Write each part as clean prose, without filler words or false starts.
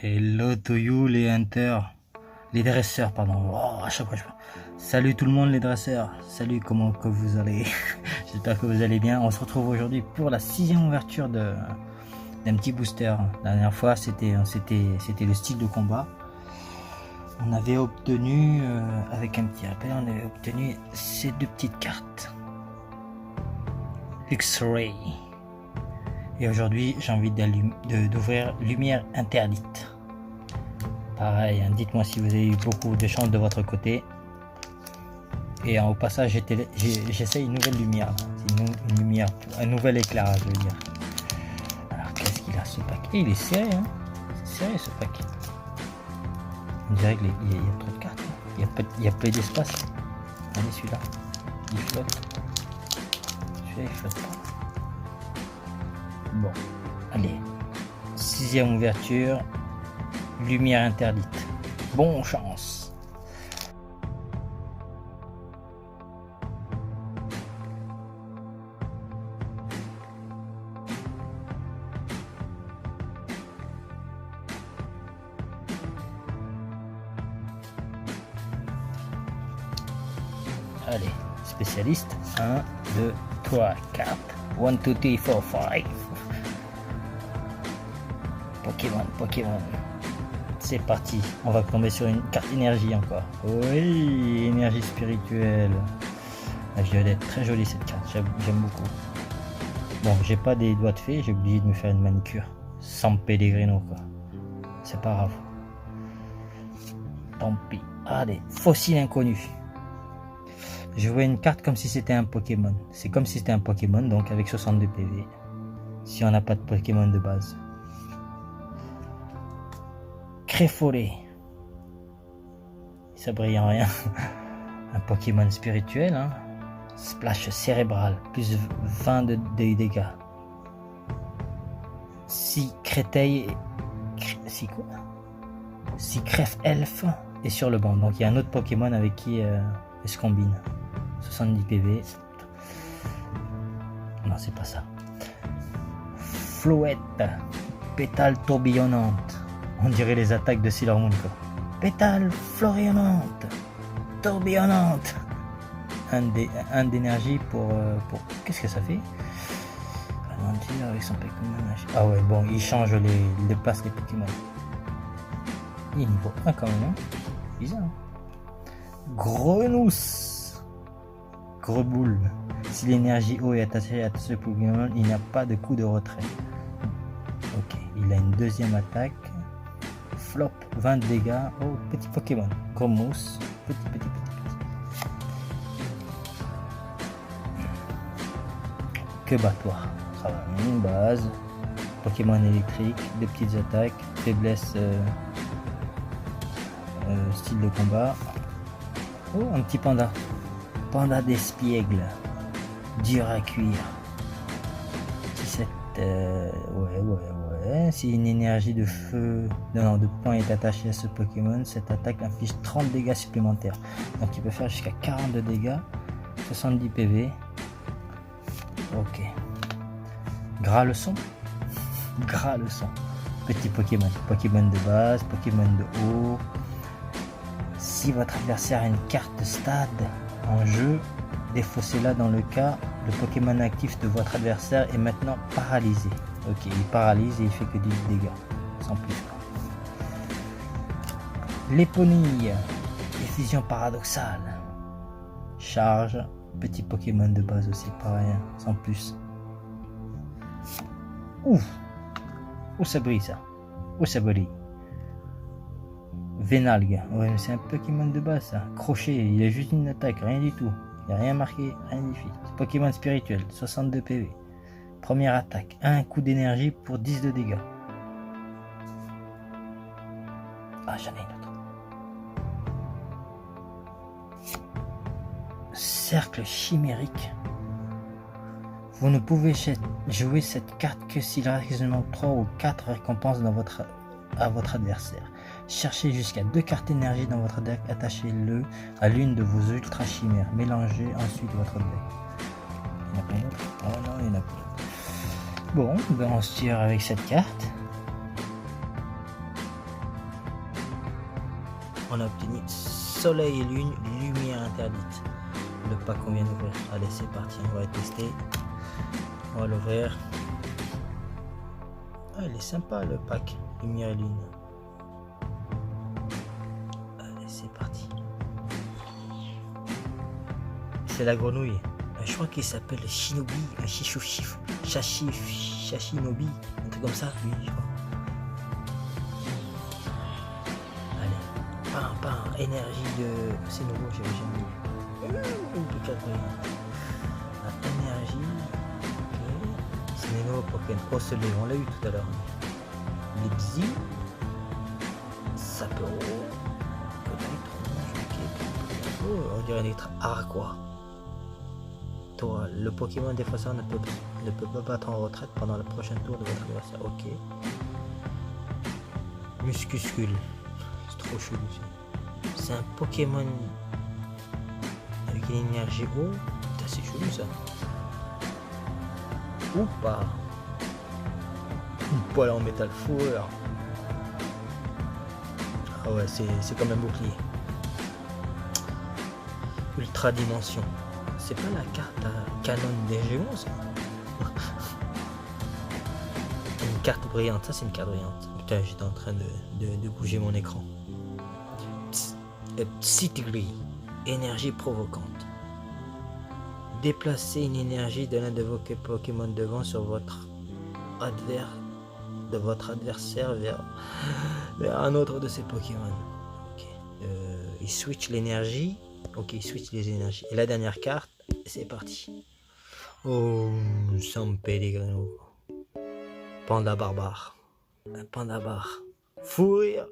Hello to you les hunters, les dresseurs pardon. Oh, à chaque fois Salut tout le monde les dresseurs. Salut, comment que vous allez? J'espère que vous allez bien. On se retrouve aujourd'hui pour la 6e ouverture d'un petit booster. La dernière fois c'était le style de combat. On avait obtenu avec un petit rappel, on avait obtenu ces deux petites cartes X-Ray. Et aujourd'hui j'ai envie d'ouvrir Lumière Interdite. Pareil, hein, dites-moi si vous avez eu beaucoup de chance de votre côté. Et au passage j'essaye une nouvelle lumière. Une lumière, un nouvel éclairage je veux dire. Alors qu'est-ce qu'il a ce paquet? Il est serré, hein. C'est serré ce paquet. On dirait qu'il y a trop de cartes. Hein. Il y a peu d'espace. Allez, celui-là, il flotte. Celui-là il flotte pas. Bon, allez, 6e ouverture, Lumière Interdite. Bonne chance. Allez, spécialiste, 1, 2, 3, 4. 1, 2, 3, 4, 5. Pokémon. C'est parti. On va tomber sur une carte énergie encore. Oui, énergie spirituelle. La violette, très jolie cette carte. J'aime beaucoup. Bon, j'ai pas des doigts de fée. J'ai oublié de me faire une manicure. Sans Pellegrino quoi. C'est pas grave. Tant pis. Allez, fossile inconnu. Je vois une carte comme si c'était un Pokémon. C'est comme si c'était un Pokémon, donc avec 62 PV. Si on n'a pas de Pokémon de base. Créfollet. Ça brille en rien. Un Pokémon spirituel. Hein. Splash cérébral. Plus 20 de dégâts. 6 Créteil. 6 quoi 6 Crève Elfe. Et sur le banc. Donc il y a un autre Pokémon avec qui elle se combine. 70 PV. Non, c'est pas ça. Flouette. Pétale tourbillonnante. On dirait les attaques de Sailor Moon quoi. Pétale florissante. Tourbillonnante. Un d'énergie pour qu'est-ce que ça fait? Avec son Pokémon. Ah ouais, bon, il change les places des Pokémon. Il est niveau 1 quand même, hein. Bizarre. Grenousse. Greboule. Si l'énergie eau est attachée à ce Pokémon, il n'y a pas de coup de retrait. Ok, il a une deuxième attaque. Flop, 20 dégâts. Oh, petit Pokémon. Gros mousse. Petit. Que battoir. Ça va, une base. Pokémon électrique. Des petites attaques. Faiblesse. Style de combat. Oh, un petit panda. Panda d'espiègle. Dur à cuire. 17. Ouais. Si une énergie de feu, de poing est attachée à ce Pokémon, cette attaque inflige 30 dégâts supplémentaires. Donc il peut faire jusqu'à 42 dégâts, 70 PV. Ok. Gras leçon. Petit Pokémon. Pokémon de base, Pokémon de haut. Si votre adversaire a une carte stade en jeu, défaussez-la dans le cas le Pokémon actif de votre adversaire est maintenant paralysé. Ok, il paralyse et il fait que 10 dégâts, sans plus. L'éponille, effusion paradoxale. Charge, petit Pokémon de base aussi, pareil, sans plus. Ouf, où ça brille ça? Où ça brille? Vénalgue, ouais, c'est un Pokémon de base ça. Crochet, il a juste une attaque, rien du tout. Il n'y a rien marqué, rien dit. Pokémon spirituel, 62 PV. Première attaque, un coup d'énergie pour 10 de dégâts. Ah, j'en ai une autre. Cercle chimérique. Vous ne pouvez jouer cette carte que s'il reste 3 ou 4 récompenses à votre adversaire. Cherchez jusqu'à 2 cartes énergie dans votre deck, attachez-le à l'une de vos ultra chimères. Mélangez ensuite votre deck. Il n'y en a pas une autre? Oh non, il n'y en a pas. Bon, ben on se tire avec cette carte. On a obtenu Soleil et Lune, lumière interdite. Le pack qu'on vient d'ouvrir. Allez, c'est parti, on va tester. On va l'ouvrir. Ah, il est sympa le pack, lumière et lune. Allez, c'est parti. C'est la grenouille. Je crois qu'il s'appelle Shinobi, un Shashinobi, un truc comme ça, oui, je crois. Allez, pam, énergie de... C'est nouveau, j'avais jamais vu. Énergie, ok. C'est les nouveaux Pokémon. Oh, celui on l'a eu tout à l'heure. Les Bzi, Sapero, oh, on dirait un électron. Araqua. Toi, le Pokémon défenseur ne peut pas battre en retraite pendant le prochain tour de votre adversaire. Ok. Muscuscule. C'est trop chelou. C'est un Pokémon avec une énergie haut. Putain, c'est chelou ça. Ou pas. Une poêle en métal fourrure. Ah ouais, c'est comme un bouclier. Ultra dimension. C'est pas la carte à canon des géants ça. Une carte brillante, ça c'est une carte brillante. Putain, j'étais en train de bouger mon écran. Psytigris, énergie provocante. Déplacez une énergie de l'un de vos Pokémon devant sur votre adversaire vers un autre de ses Pokémon. Okay. Il switch l'énergie. Ok, il switch les énergies. Et la dernière carte, c'est parti. Oh, San Pellegrino. Panda barbare. Un panda bar. Fourir.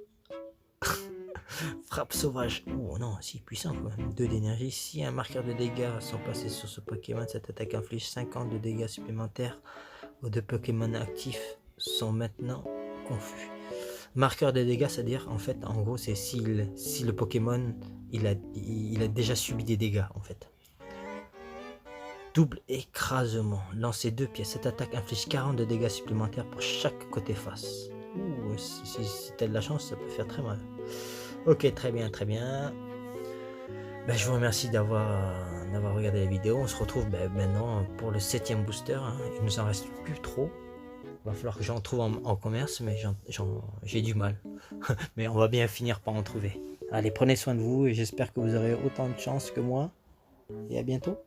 Frappe sauvage. Oh non, si puissant quoi. 2 d'énergie. Si un marqueur de dégâts sont passés sur ce Pokémon, cette attaque inflige 50 de dégâts supplémentaires aux 2 Pokémon actifs sont maintenant confus. Marqueur de dégâts, c'est-à-dire en fait, en gros, c'est si le Pokémon il a déjà subi des dégâts en fait. Double écrasement. Lancez 2 pièces. Cette attaque inflige 40 de dégâts supplémentaires pour chaque côté face. Ouh, si t'as de la chance, ça peut faire très mal. Ok, très bien, très bien. Ben, je vous remercie d'avoir regardé la vidéo. On se retrouve maintenant pour le 7e booster. Hein. Il nous en reste plus trop. Il va falloir que j'en trouve en commerce, mais j'ai du mal. Mais on va bien finir par en trouver. Allez, prenez soin de vous et j'espère que vous aurez autant de chance que moi. Et à bientôt.